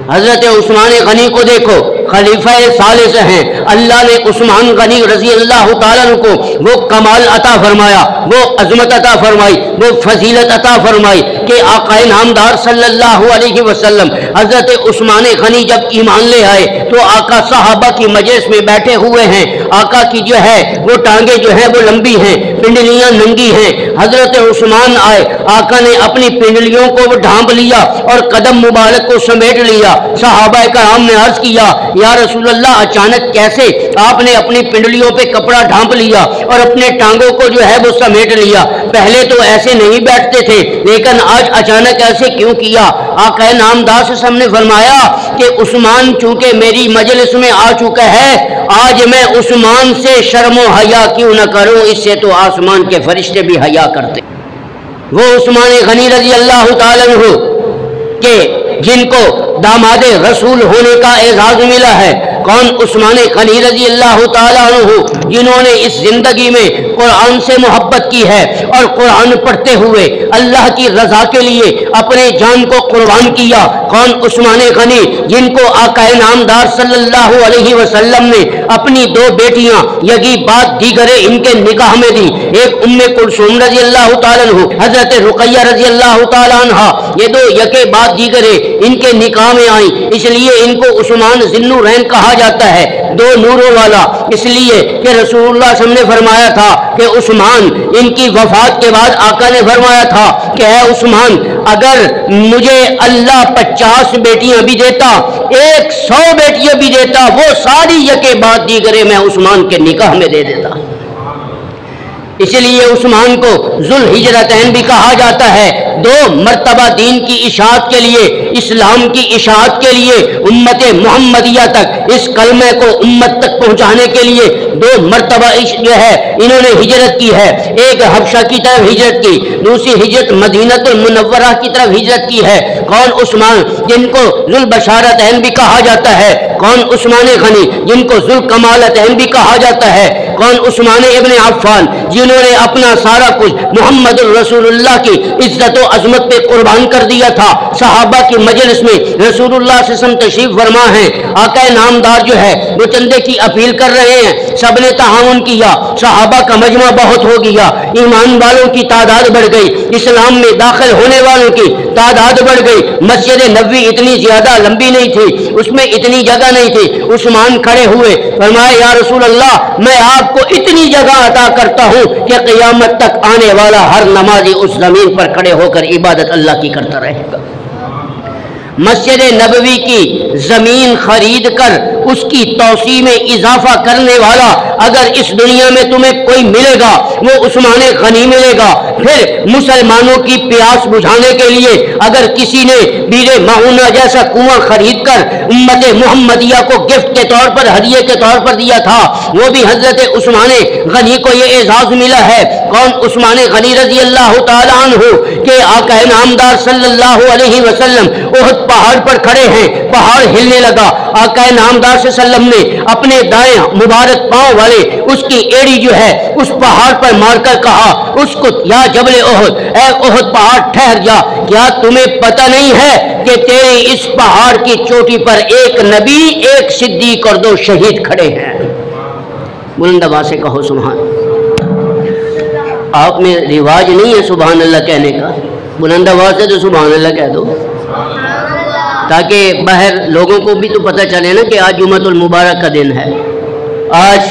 حضرت عثمان غنی کو دیکھو، خلیفہ ثالث ہیں، اللہ نے عثمان غنی رضی اللہ تعالیٰ عنہ کو وہ کمال عطا فرمایا، وہ عظمت عطا فرمائی، وہ فضیلت عطا فرمائی کہ آقا نامدار صلی اللہ علیہ وسلم حضرت عثمان غنی جب ایمان لے آئے تو آقا صحابہ کی مجلس میں بیٹھے ہوئے ہیں، آقا کی جو ہے وہ ٹانگیں جو ہیں وہ لمبی ہیں، پنڈلیاں ننگی ہیں، حضرت عثمان آئے، آقا نے اپنی پنڈلیوں کو ڈھانپ لیا اور قدم مبارک کو سمیٹ لیا۔ صحابہ کرام نے عرض کیا یا رسول اللہ اچانک کیسے آپ نے اپنی پنڈلیوں پہ کپڑا ڈھانپ لیا اور اپنے ٹانگوں کو جو ہے وہ سمیٹ لیا؟ پہلے تو ایسے نہیں بیٹھتے تھے لیکن آج اچانک ایسے کیوں کیا؟ آقا نامدار صلی اللہ علیہ وسلم نے فرمایا کہ عثمان چونکہ میری مجلس میں آ چکا ہے، آج میں عثمان سے شرم و حیا کیوں نہ کروں، اس سے تو آسمان کے فرشتے بھی حیا کرتے۔ وہ عثمان غنی رضی اللہ تعالیٰ عنہ کہ جن کو داماد رسول ہونے کا اعزاز ملا ہے، کون؟ عثمان غنی رضی اللہ تعالیٰ عنہ جنہوں نے اس زندگی میں قرآن سے محبت کی ہے اور قرآن پڑھتے ہوئے اللہ کی رضا کے لیے اپنے جان کو قربان کیا۔ کون؟ عثمان غنی جن کو آقا نامدار صلی اللہ علیہ وسلم نے اپنی دو بیٹیاں یگی بعد دیگرے ان کے نکاح میں دی، ایک ام کلثوم رضی اللہ تعالیٰ عنہ، حضرت رقیہ رضی اللہ تعالیٰ عنہ، یہ دو یکے بعد دیگرے ان کے نکاح میں آئیں، اس لیے ان کو عثمان ذی النورین کہا جاتا ہے، دو نوروں والا، اس لیے کہ رسول اللہ صلی اللہ علیہ وسلم نے فرمایا تھا کہ عثمان، ان کی وفات کے بعد آقا نے فرمایا تھا کہ اے عثمان اگر مجھے اللہ 50 بیٹیاں بھی دیتا، 100 بیٹیاں بھی دیتا، وہ ساری یکے بعد دیگرے میں عثمان کے نکاح میں دے دیتا۔ اس لیے عثمان کو ذوالہجرتین بھی کہا جاتا ہے، دو مرتبہ دین کی اشاعت کے لیے، اسلام کی اشاعت کے لیے، امت محمدیہ تک اس کلمے کو امت تک پہنچانے کے لیے دو مرتبہ جو ہے انہوں نے ہجرت کی ہے، ایک حبشہ کی طرف ہجرت کی، دوسری ہجرت مدینہ المنورہ کی طرف ہجرت کی ہے۔ کون؟ عثمان جن کو ذوالبشارتین بھی کہا جاتا ہے۔ کون؟ عثمان غنی جن کو ذوالکمالتین بھی کہا جاتا ہے۔ کون؟ عثمان ابن عفان جنہوں نے اپنا سارا کچھ محمد الرسول اللہ کی عزت و عظمت پہ قربان کر دیا تھا۔ صحابہ کی مجلس میں رسول اللہ صلی اللہ علیہ وسلم تشریف فرما ہے، آقا نامدار جو ہے وہ چندے کی اپیل کر رہے ہیں، سب نے تعاون کیا، صحابہ کا مجمع بہت ہو گیا، ایمان والوں کی تعداد بڑھ گئی، اسلام میں داخل ہونے والوں کی تعداد بڑھ گئی۔ مسجد نبوی اتنی زیادہ لمبی نہیں تھی، اس میں اتنی جگہ نہیں تھی۔ عثمان کھڑے ہوئے، فرمایا یا رسول اللہ میں آپ کو اتنی جگہ عطا کرتا ہوں کہ قیامت تک آنے والا ہر نمازی اس زمین پر کھڑے ہو کر عبادت اللہ کی کرتا رہے گا۔ مسجد نبوی کی زمین خرید کر اس کی توسیع میں اضافہ کرنے والا اگر اس دنیا میں تمہیں کوئی ملے گا وہ عثمان غنی ملے گا۔ پھر مسلمانوں کی پیاس بجھانے کے لیے اگر کسی نے بیر معونہ جیسا کنواں خرید کر امت محمدیہ کو گفٹ کے طور پر، ہدیے کے طور پر دیا تھا، وہ بھی حضرت عثمان غنی کو یہ اعزاز ملا ہے۔ کون؟ عثمان غنی رضی اللہ تعالیٰ عنہ کہ آقا نامدار صلی اللہ علیہ وسلم احد پہاڑ پر کھڑے ہیں، پہاڑ ہلنے لگا، آقا نامدار صلی اللہ علیہ وسلم نے اپنے دائیں مبارک پاؤں والے اس کی ایڑی جو ہے اس پہاڑ پر مار کر کہا اس کو یا جبل احد، اے احد پہاڑ ٹھہر جا، کیا تمہیں پتہ نہیں ہے کہ تیرے اس پہاڑ کی چوٹی پر ایک نبی، ایک صدیق اور 2 شہید کھڑے ہیں؟ بلند آواز سے کہو سبحان۔ آپ میں رواج نہیں ہے سبحان اللہ کہنے کا، بلند آواز سے تو سبحان اللہ کہہ دو تاکہ باہر لوگوں کو بھی تو پتہ چلے نا کہ آج جمعۃ المبارک کا دن ہے۔ آج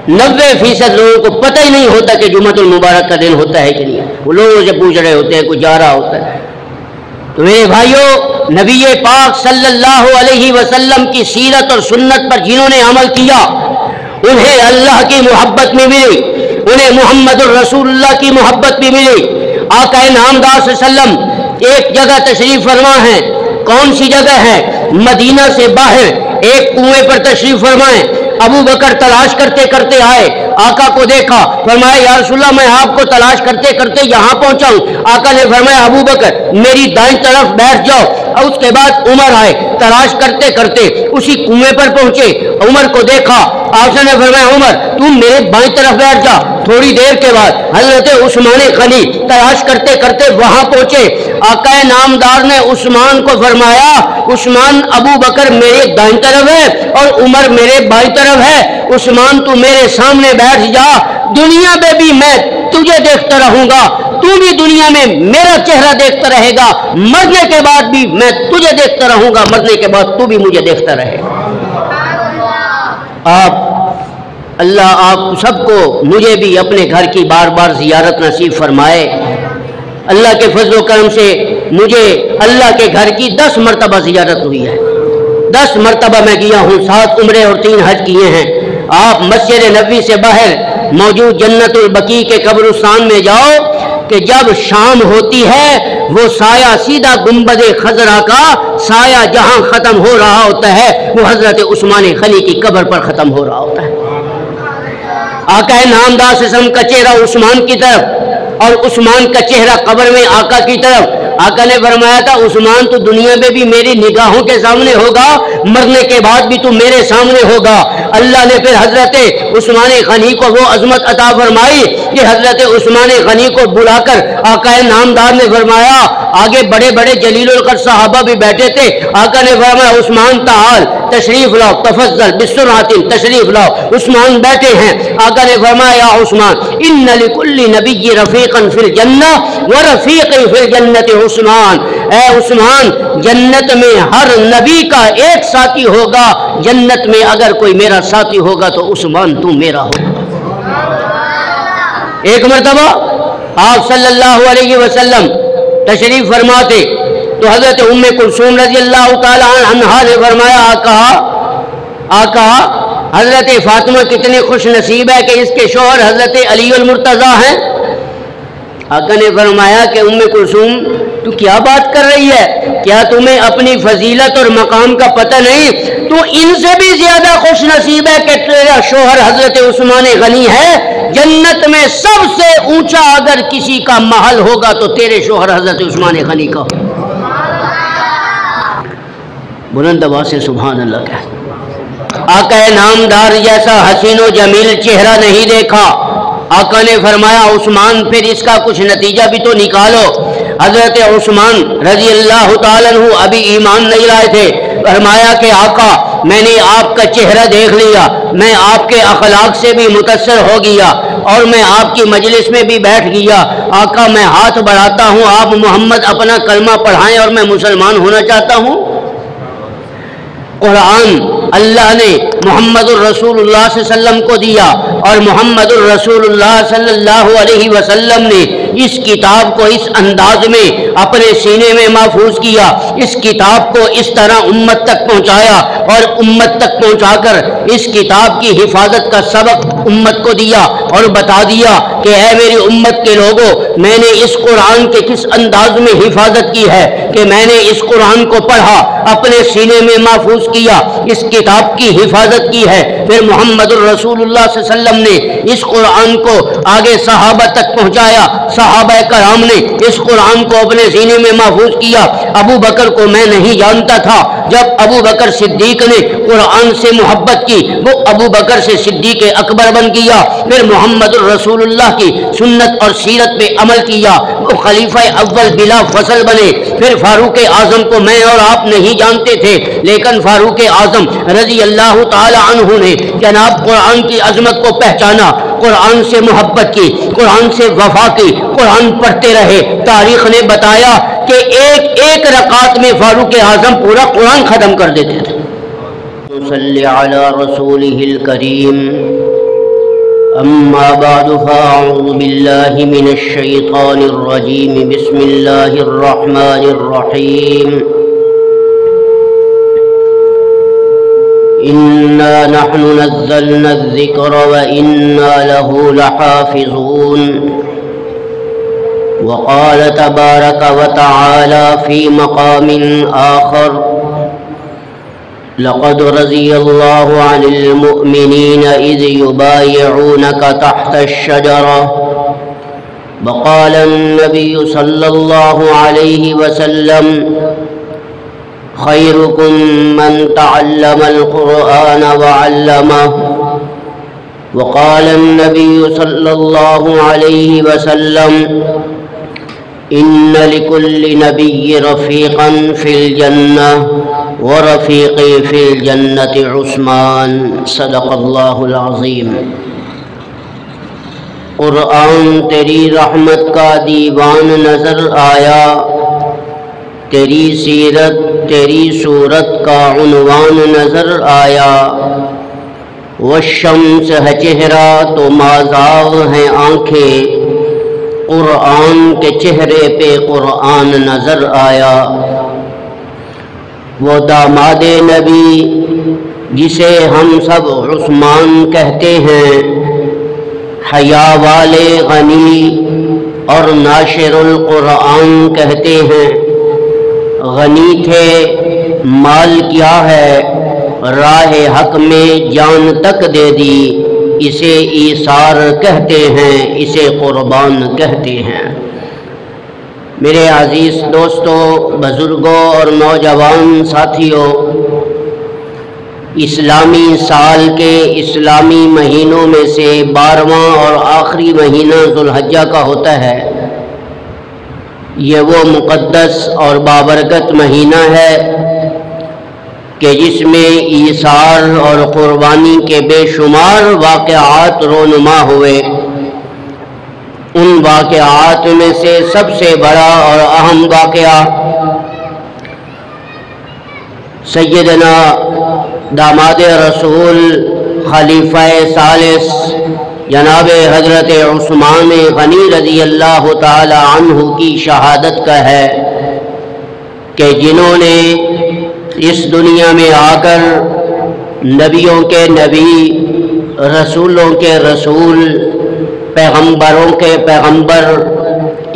90% لوگوں کو پتہ ہی نہیں ہوتا کہ جمعۃ المبارک کا دن ہوتا ہے کہ نہیں، وہ لوگوں سے پوچھ رہے ہوتے ہیں، کوئی جا رہا ہوتا ہے۔ تو میرے بھائیوں، نبی پاک صلی اللہ علیہ وسلم کی سیرت اور سنت پر جنہوں نے عمل کیا انہیں اللہ کی محبت بھی ملی، انہیں محمد الرسول اللہ کی محبت بھی ملی۔ آقا نامدار صلی اللہ علیہ وسلم ایک جگہ تشریف فرما ہے، کون سی جگہ ہے؟ مدینہ سے باہر ایک کنویں پر تشریف فرمائیں۔ ابو بکر تلاش کرتے کرتے آئے، آقا کو دیکھا، فرمایا یا رسول اللہ میں آپ کو تلاش کرتے کرتے یہاں پہنچا ہوں۔ آقا نے فرمایا ابو بکر میری دائیں طرف بیٹھ جاؤ۔ اور اس کے بعد عمر آئے، تلاش کرتے کرتے اسی کنویں پر پہنچے، عمر کو دیکھا، آقا نے فرمایا عمر تم میرے بائیں طرف بیٹھ جا۔ تھوڑی دیر کے بعد حضرت عثمان غنی تلاش کرتے کرتے وہاں پہنچے، آقا نامدار نے عثمان کو فرمایا عثمان ابو بکر میرے دائیں طرف ہے اور عمر میرے بائیں طرف ہے، عثمان تو میرے سامنے بیٹھ جا، دنیا میں بھی میں تجھے دیکھتا رہوں گا، تو بھی دنیا میں میرا چہرہ دیکھتا رہے گا، مرنے کے بعد بھی میں تجھے دیکھتا رہوں گا، مرنے کے بعد تو بھی مجھے دیکھتا رہے گا۔ اللہ آپ سب کو مجھے بھی اپنے گھر کی بار بار زیارت نصیب فرمائے۔ اللہ کے فضل و کرم سے مجھے اللہ کے گھر کی 10 مرتبہ زیارت ہوئی ہے، 10 مرتبہ میں گیا ہوں، 7 عمرے اور 3 حج کیے ہیں۔ آپ مسجد نبوی سے باہر موجود جنت البقیع کے قبرستان میں جاؤ کہ جب شام ہوتی ہے وہ سایہ سیدھا گنبد خضرا کا سایہ جہاں ختم ہو رہا ہوتا ہے وہ حضرت عثمان غنی کی قبر پر ختم ہو رہا ہوتا ہے۔ آقا نامدار صلی اللہ علیہ وسلم کا چہرہ عثمان کی طرف اور عثمان کا چہرہ قبر میں آقا کی طرف۔ آقا نے فرمایا تھا عثمان تو دنیا میں بھی میری نگاہوں کے سامنے ہوگا، مرنے کے بعد بھی تو میرے سامنے ہوگا۔ اللہ نے پھر حضرت عثمان غنی کو وہ عظمت عطا فرمائی کہ حضرت عثمان غنی کو بلا کر آقا نامدار نے فرمایا، آگے بڑے بڑے جلیل القدر صحابہ بھی بیٹھے تھے، آقا نے فرمایا عثمان تعال تشریف لاؤ، تفضل بسرعۃ تشریف لاؤ۔ عثمان بیٹھے ہیں، آقا نے فرمایا یا عثمان ان لکل نبی رفیقا فی الجنہ ورفیقی فی الجنۃ عثمان، اے عثمان جنت میں ہر نبی کا ایک ساتھی ہوگا، جنت میں اگر کوئی میرا ساتھی ہوگا تو عثمان تو میرا ہوگا۔ ایک مرتبہ آپ صلی اللہ علیہ وسلم تشریف فرماتے تو حضرت ام کلثوم رضی اللہ تعالی عنہا نے فرمایا آقا حضرت فاطمہ کتنے خوش نصیب ہے کہ اس کے شوہر حضرت علی المرتضیٰ ہیں۔ آقا نے فرمایا کہ ام کلثوم تو کیا بات کر رہی ہے، کیا تمہیں اپنی فضیلت اور مقام کا پتہ نہیں؟ تو ان سے بھی زیادہ خوش نصیب ہے کہ تیرا شوہر حضرت عثمان غنی ہے، جنت میں سب سے اونچا اگر کسی کا محل ہوگا تو تیرے شوہر حضرت عثمان غنی کا ہو۔ بلند آواز سے سبحان اللہ کہہ۔ آقا نامدار جیسا حسین و جمیل چہرہ نہیں دیکھا۔ آقا نے فرمایا عثمان پھر اس کا کچھ نتیجہ بھی تو نکالو۔ حضرت عثمان رضی اللہ تعالیٰ عنہ ابھی ایمان نہیں لائے تھے، فرمایا کہ آقا میں نے آپ کا چہرہ دیکھ لیا، میں آپ کے اخلاق سے بھی متاثر ہو گیا اور میں آپ کی مجلس میں بھی بیٹھ گیا۔ آقا میں ہاتھ بڑھاتا ہوں، آپ محمد اپنا کلمہ پڑھائیں اور میں مسلمان ہونا چاہتا ہوں۔ قرآن اللہ نے محمد الرسول اللہ صلی اللہ علیہ وسلم کو دیا اور محمد الرسول اللہ صلی اللہ علیہ وسلم نے اس کتاب کو اس انداز میں اپنے سینے میں محفوظ کیا، اس کتاب کو اس طرح امت تک پہنچایا اور امت تک پہنچا کر اس کتاب کی حفاظت کا سبق امت کو دیا اور بتا دیا کہ اے میری امت کے لوگوں، میں نے اس قرآن کے کس انداز میں حفاظت کی ہے کہ میں نے اس قرآن کو پڑھا، اپنے سینے میں محفوظ کیا، اس کتاب کی حفاظت کی ہے۔ پھر محمد الرسول اللہ صلی اللہ علیہ وسلم نے اس قرآن کو آگے صحابہ تک پہنچایا، صحابہ کرام نے اس قرآن کو اپنے سینے میں محفوظ کیا۔ ابو بکر کو میں نہیں جانتا تھا، جب ابو بکر صدیق نے قرآن سے محبت کی وہ ابو بکر سے صدیق اکبر بن گیا۔ پھر محمد الرسول اللہ کی سنت اور سیرت پہ عمل کیا، وہ خلیفہ اول بلا فصل بنے۔ پھر فاروق اعظم کو میں اور آپ نہیں جانتے تھے، لیکن فاروق اعظم رضی اللہ تعالی عنہ نے جناب قرآن کی عظمت کو پہچانا، قرآن سے محبت کی، قرآن سے وفا کی، قرآن پڑھتے رہے۔ تاریخ نے بتایا کہ ایک رکعت میں فاروق اعظم پورا قرآن ختم کر دیتے تھے۔ صلی علی رسولہ الکریم، اما بعد فاعوذ باللہ من الشیطان الرجیم، بسم اللہ الرحمن الرحیم۔ إنا نحن نزلنا الذكر وإنا له لحافظون وقال تبارك وتعالى في مقام آخر لقد رضي الله عن المؤمنين إذ يبايعونك تحت الشجرة وقال النبي صلى الله عليه وسلم خيركم من تعلم القرآن وعلمه وقال النبي صلى الله عليه وسلم ان لكل نبي رفيقا في الجنة ورفيقي في الجنة عثمان صدق اللہ العظیم۔ قرآن تیری رحمت کا دیوان نظر آیا، تیری سیرت تیری صورت کا عنوان نظر آیا، والشمس ہے چہرہ تو مازاغ ہیں آنکھیں، قرآن کے چہرے پہ قرآن نظر آیا۔ وہ داماد نبی جسے ہم سب عثمان کہتے ہیں، حیا والے غنی اور ناشر القرآن کہتے ہیں۔ غنی تھے مال کیا ہے، راہ حق میں جان تک دے دی، اسے ایثار کہتے ہیں، اسے قربان کہتے ہیں۔ میرے عزیز دوستوں، بزرگوں اور نوجوان ساتھیوں، اسلامی سال کے اسلامی مہینوں میں سے 12واں اور آخری مہینہ ذوالحجہ کا ہوتا ہے۔ یہ وہ مقدس اور بابرکت مہینہ ہے کہ جس میں ایثار اور قربانی کے بے شمار واقعات رونما ہوئے۔ ان واقعات میں سے سب سے بڑا اور اہم واقعہ سیدنا داماد رسول خلیفہ ثالث جناب حضرت عثمان غنی رضی اللہ تعالی عنہ کی شہادت کا ہے کہ جنہوں نے اس دنیا میں آ کر نبیوں کے نبی، رسولوں کے رسول، پیغمبروں کے پیغمبر،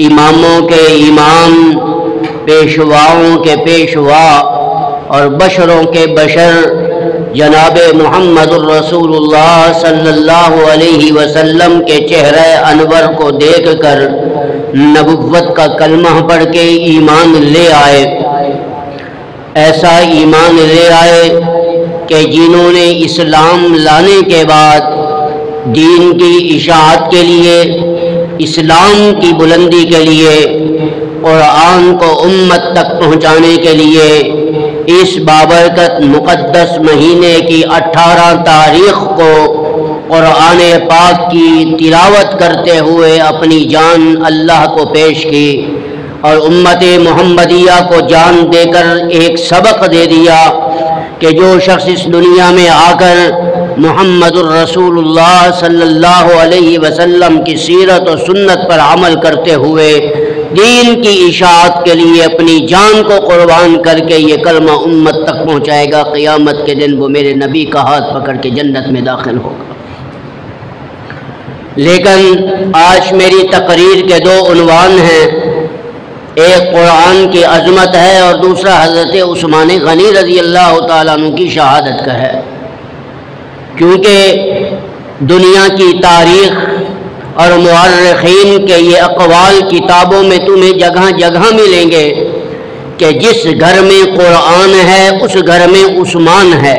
اماموں کے امام، پیشواؤں کے پیشوا اور بشروں کے بشر جناب محمد الرسول اللہ صلی اللہ علیہ وسلم کے چہرہ انور کو دیکھ کر نبوت کا کلمہ پڑھ کے ایمان لے آئے۔ ایسا ایمان لے آئے کہ جنہوں نے اسلام لانے کے بعد دین کی اشاعت کے لیے، اسلام کی بلندی کے لیے، قرآن کو امت تک پہنچانے کے لیے اس بابرکت مقدس مہینے کی 18 تاریخ کو قرآن پاک کی تلاوت کرتے ہوئے اپنی جان اللہ کو پیش کی اور امت محمدیہ کو جان دے کر ایک سبق دے دیا کہ جو شخص اس دنیا میں آ کر محمد الرسول اللہ صلی اللہ علیہ وسلم کی سیرت و سنت پر عمل کرتے ہوئے دین کی اشاعت کے لیے اپنی جان کو قربان کر کے یہ کلمہ امت تک پہنچائے گا، قیامت کے دن وہ میرے نبی کا ہاتھ پکڑ کے جنت میں داخل ہوگا۔ لیکن آج میری تقریر کے 2 عنوان ہیں، ایک قرآن کی عظمت ہے اور دوسرا حضرت عثمان غنی رضی اللہ تعالیٰ عنہ کی شہادت کا ہے، کیونکہ دنیا کی تاریخ اور مورخین کے یہ اقوال کتابوں میں تمہیں جگہ جگہ ملیں گے کہ جس گھر میں قرآن ہے اس گھر میں عثمان ہے،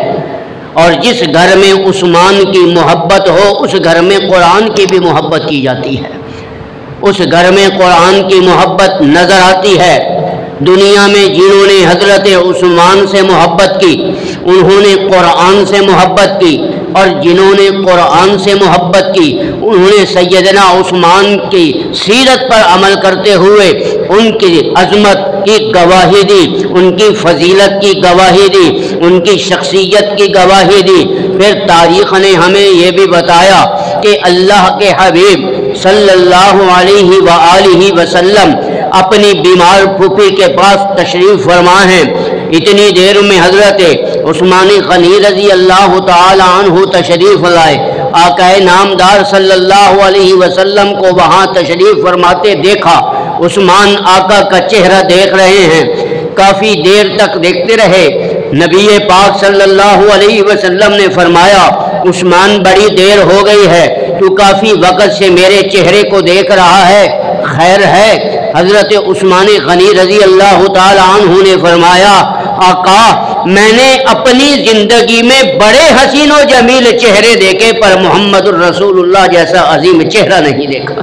اور جس گھر میں عثمان کی محبت ہو اس گھر میں قرآن کی بھی محبت کی جاتی ہے، اس گھر میں قرآن کی محبت نظر آتی ہے۔ دنیا میں جنہوں نے حضرت عثمان سے محبت کی انہوں نے قرآن سے محبت کی، اور جنہوں نے قرآن سے محبت کی انہوں نے سیدنا عثمان کی سیرت پر عمل کرتے ہوئے ان کی عظمت کی گواہی دی، ان کی فضیلت کی گواہی دی، ان کی شخصیت کی گواہی دی۔ پھر تاریخ نے ہمیں یہ بھی بتایا کہ اللہ کے حبیب صلی اللہ علیہ وآلہ وسلم اپنی بیمار پھوپھی کے پاس تشریف فرما ہیں، اتنی دیر میں حضرت عثمان غنی رضی اللہ تعالی عنہ تشریف لائے، آقا نامدار صلی اللہ علیہ وسلم کو وہاں تشریف فرماتے دیکھا، عثمان آقا کا چہرہ دیکھ رہے ہیں، کافی دیر تک دیکھتے رہے۔ نبی پاک صلی اللہ علیہ وسلم نے فرمایا عثمان بڑی دیر ہو گئی ہے، تو کافی وقت سے میرے چہرے کو دیکھ رہا ہے، خیر ہے؟ حضرت عثمان غنی رضی اللہ تعالی عنہ نے فرمایا آقا میں نے اپنی زندگی میں بڑے حسین و جمیل چہرے دیکھے پر محمد الرسول اللہ جیسا عظیم چہرہ نہیں دیکھا۔